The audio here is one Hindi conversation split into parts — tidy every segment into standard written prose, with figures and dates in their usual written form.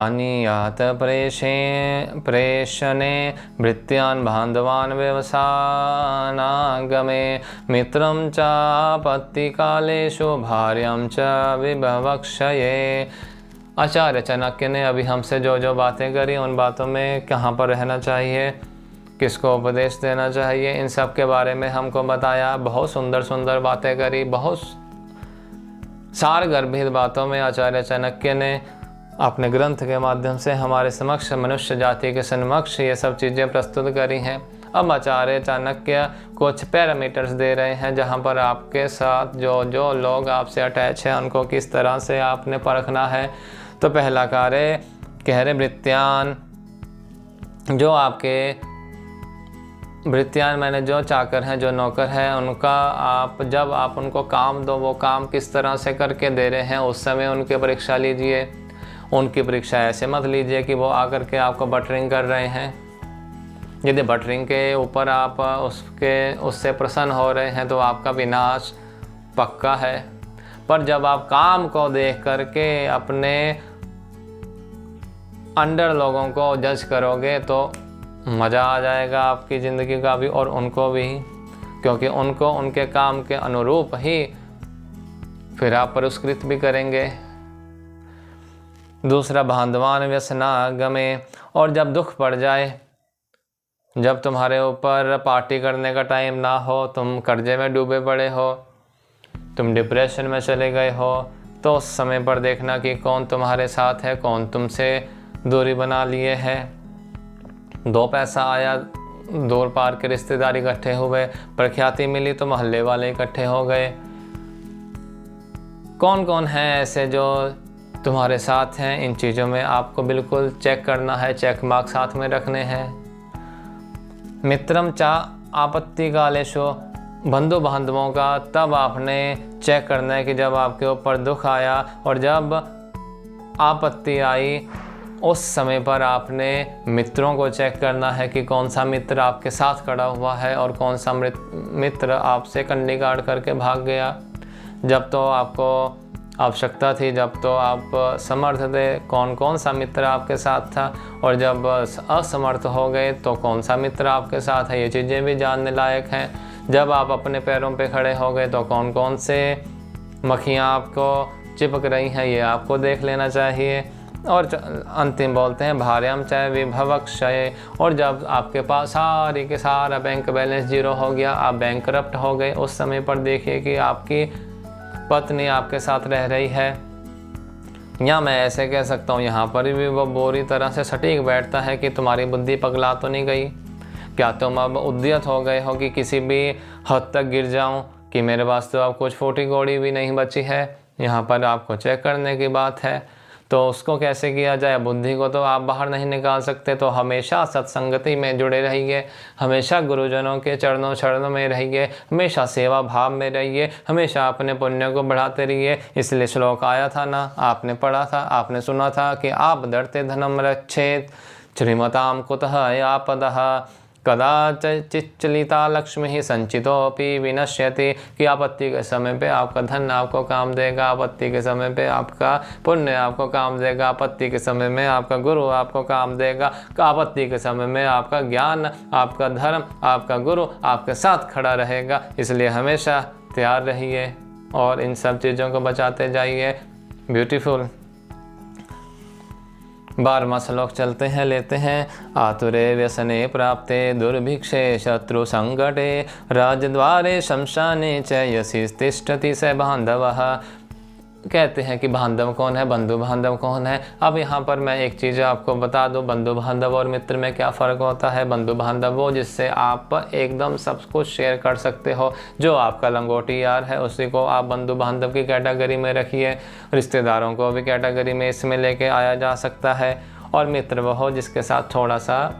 आनीयात प्रेषणे भृत्यान् बान्धवान् व्यवसानागमे मित्रं चापत्तिकालेषु भार्यां च विभवक्षये। आचार्य चाणक्य ने अभी हमसे जो जो बातें करी उन बातों में कहाँ पर रहना चाहिए, किसको उपदेश देना चाहिए, इन सब के बारे में हमको बताया। बहुत सुंदर सुंदर बातें करी, बहुत सारगर्भित बातों में आचार्य चाणक्य ने अपने ग्रंथ के माध्यम से हमारे समक्ष, मनुष्य जाति के समक्ष ये सब चीज़ें प्रस्तुत करी हैं। अब आचार्य चाणक्य कुछ पैरामीटर्स दे रहे हैं जहाँ पर आपके साथ जो जो लोग आपसे अटैच हैं उनको किस तरह से आपने परखना है। तो पहला कार्य कह रहे भृत्यान, जो आपके भृत्यान मैंने जो चाकर हैं, जो नौकर हैं, उनका आप जब आप उनको काम दो वो काम किस तरह से करके दे रहे हैं उस समय उनकी परीक्षा लीजिए। उनकी परीक्षा ऐसे मत लीजिए कि वो आकर के आपको बटरिंग कर रहे हैं। यदि बटरिंग के ऊपर आप उससे प्रसन्न हो रहे हैं तो आपका विनाश पक्का है। पर जब आप काम को देख करके अपने अंडर लोगों को जज करोगे तो मज़ा आ जाएगा आपकी ज़िंदगी का भी और उनको भी, क्योंकि उनको उनके काम के अनुरूप ही फिर आप पुरस्कृत भी करेंगे। दूसरा बांधवान व्यसनागमे, और जब दुख पड़ जाए, जब तुम्हारे ऊपर पार्टी करने का टाइम ना हो, तुम कर्जे में डूबे पड़े हो, तुम डिप्रेशन में चले गए हो, तो उस समय पर देखना कि कौन तुम्हारे साथ है, कौन तुमसे दूरी बना लिए है। दो पैसा आया, दूर पार के रिश्तेदार इकट्ठे हुए, प्रख्याति मिली तो मोहल्ले वाले इकट्ठे हो गए। कौन कौन है ऐसे जो तुम्हारे साथ हैं, इन चीज़ों में आपको बिल्कुल चेक करना है, चेक मार्क साथ में रखने हैं। मित्रम चा आपत्ति कालेषु, बंधु बांधवों का तब आपने चेक करना है कि जब आपके ऊपर दुख आया और जब आपत्ति आई उस समय पर आपने मित्रों को चेक करना है कि कौन सा मित्र आपके साथ खड़ा हुआ है और कौन सा मित्र आपसे कंडी गाड़ करके भाग गया। जब तो आपको आवश्यकता थी, जब तो आप समर्थ थे, कौन कौन सा मित्र आपके साथ था, और जब असमर्थ हो गए तो कौन सा मित्र आपके साथ है, ये चीज़ें भी जानने लायक हैं। जब आप अपने पैरों पे खड़े हो गए तो कौन कौन से मक्खियाँ आपको चिपक रही हैं, ये आपको देख लेना चाहिए। और अंतिम बोलते हैं भार्याम चाहे विभवक्षय, और जब आपके पास सारी के सारा बैंक बैलेंस जीरो हो गया, आप बैंकरप्ट हो गए, उस समय पर देखिए कि आपकी पत्नी आपके साथ रह रही है, या मैं ऐसे कह सकता हूँ यहाँ पर भी वो बुरी तरह से सटीक बैठता है कि तुम्हारी बुद्धि पगला तो नहीं गई। क्या तुम अब उद्यत हो गए हो कि किसी भी हद तक गिर जाऊँ कि मेरे पास तो अब कुछ फूटी कौड़ी भी नहीं बची है। यहाँ पर आपको चेक करने की बात है। तो उसको कैसे किया जाए, बुद्धि को तो आप बाहर नहीं निकाल सकते, तो हमेशा सत्संगति में जुड़े रहिए, हमेशा गुरुजनों के चरणों शरणों में रहिए, हमेशा सेवा भाव में रहिए, हमेशा अपने पुण्य को बढ़ाते रहिए। इसलिए श्लोक आया था ना, आपने पढ़ा था, आपने सुना था कि आप दर्ते धनम रक्षेत श्रीमताम कुतः आपदः कदाचिच्चलिता लक्ष्मी ही संचितोपि विनश्यति, कि आपत्ति के समय पे आपका धन आपको काम देगा, आपत्ति के समय पे आपका पुण्य आपको काम देगा, आपत्ति के समय में आपका गुरु आपको काम देगा, आपत्ति के समय में आपका ज्ञान, आपका धर्म, आपका गुरु आपके साथ खड़ा रहेगा। इसलिए हमेशा तैयार रहिए और इन सब चीज़ों को बचाते जाइए। ब्यूटीफुल। 12वां श्लोक चलते हैं, लेते हैं। आतुरे व्यसने प्राप्ते दुर्भिक्षे शत्रु संकटे राजद्वारे शमशाने च यसी तिष्ठति स बांधवः। कहते हैं कि बांधव कौन है, बंधु बांधव कौन है। अब यहाँ पर मैं एक चीज़ आपको बता दूं, बंधु बांधव और मित्र में क्या फ़र्क होता है। बंधु बांधव वो जिससे आप एकदम सब कुछ शेयर कर सकते हो, जो आपका लंगोटी यार है उसी को आप बंधु बांधव की कैटेगरी में रखिए। रिश्तेदारों को भी कैटेगरी में इसमें लेके आया जा सकता है। और मित्र वो हो जिसके साथ थोड़ा सा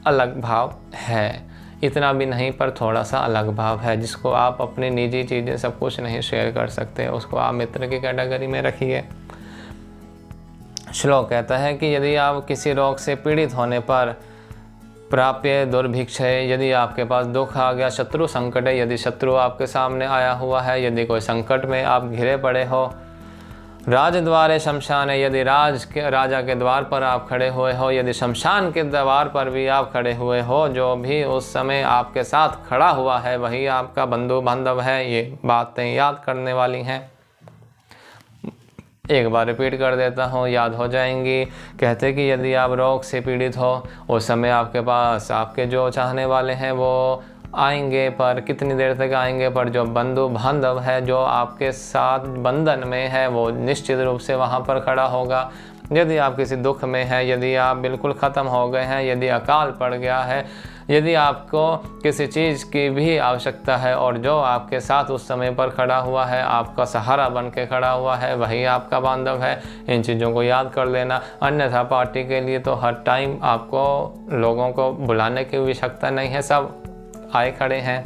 अलग भाव है, इतना भी नहीं पर थोड़ा सा अलग भाव है, जिसको आप अपनी निजी चीज़ें सब कुछ नहीं शेयर कर सकते, उसको आप मित्र की कैटेगरी में रखिए। श्लोक कहता है कि यदि आप किसी रोग से पीड़ित होने पर प्राप्य दुर्भिक्ष है, यदि आपके पास दुख आ गया, शत्रु संकट है, यदि शत्रु आपके सामने आया हुआ है, यदि कोई संकट में आप घिरे पड़े हो, राजद्वारे शमशान है, यदि राजा के द्वार पर आप खड़े हुए हो, यदि शमशान के द्वार पर भी आप खड़े हुए हो, जो भी उस समय आपके साथ खड़ा हुआ है वही आपका बंधु बांधव है। ये बातें याद करने वाली हैं। एक बार रिपीट कर देता हूँ, याद हो जाएंगी। कहते कि यदि आप रोग से पीड़ित हो, उस समय आपके पास आपके जो चाहने वाले हैं वो आएंगे, पर कितनी देर तक आएंगे, पर जो बंधु बांधव है, जो आपके साथ बंधन में है, वो निश्चित रूप से वहाँ पर खड़ा होगा। यदि आप किसी दुख में हैं, यदि आप बिल्कुल ख़त्म हो गए हैं, यदि अकाल पड़ गया है, यदि आपको किसी चीज़ की भी आवश्यकता है, और जो आपके साथ उस समय पर खड़ा हुआ है, आपका सहारा बन के खड़ा हुआ है, वही आपका बांधव है। इन चीज़ों को याद कर लेना। अन्यथा पार्टी के लिए तो हर टाइम आपको लोगों को बुलाने की आवश्यकता नहीं है, सब आए खड़े हैं।